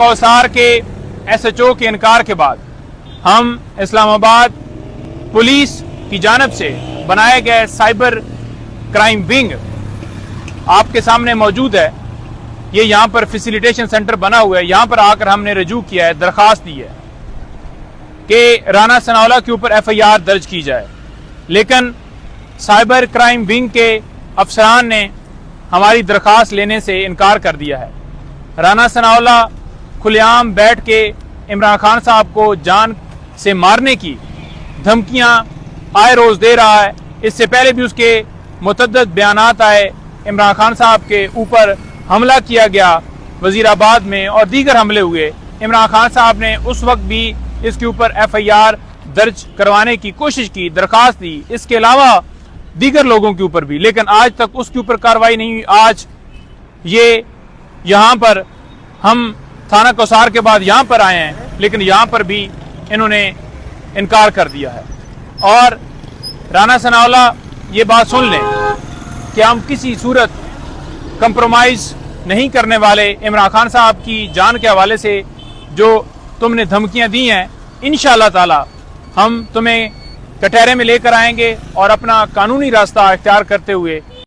कोसार के SHO के इनकार के बाद हम इस्लामाबाद पुलिस की जानब से बनाए गए साइबर क्राइम विंग आपके सामने मौजूद है। ये यहाँ पर फैसिलिटेशन सेंटर बना हुआ है। यहाँ पर आकर हमने रजू किया है, दरख्वास्त दी है कि राना सनाउल्लाह के ऊपर FIR दर्ज की जाए, लेकिन साइबर क्राइम विंग के अफसरान ने हमारी दरख्वास्त लेने से इनकार कर दिया है। राना सनाउल्लाह खुलेआम बैठ के इमरान खान साहब को जान से मारने की धमकियां आए रोज दे रहा है। इससे पहले भी उसके मुतअद्दिद बयानात आए, इमरान खान साहब के ऊपर हमला किया गया वजीराबाद में और दीगर हमले हुए। इमरान खान साहब ने उस वक्त भी इसके ऊपर FIR दर्ज करवाने की कोशिश की, दरखास्त दी, इसके अलावा दीगर लोगों के ऊपर भी, लेकिन आज तक उसके ऊपर कार्रवाई नहीं हुई। आज ये यहाँ पर हम थाना कोसार के बाद यहाँ पर आए हैं, लेकिन यहाँ पर भी इन्होंने इनकार कर दिया है। और राना सनाउल्लाह ये बात सुन लें कि हम किसी सूरत कंप्रोमाइज नहीं करने वाले। इमरान खान साहब की जान के हवाले से जो तुमने धमकियां दी हैं, इंशाअल्लाह ताला हम तुम्हें कटहरे में लेकर आएंगे और अपना कानूनी रास्ता इख्तियार करते हुए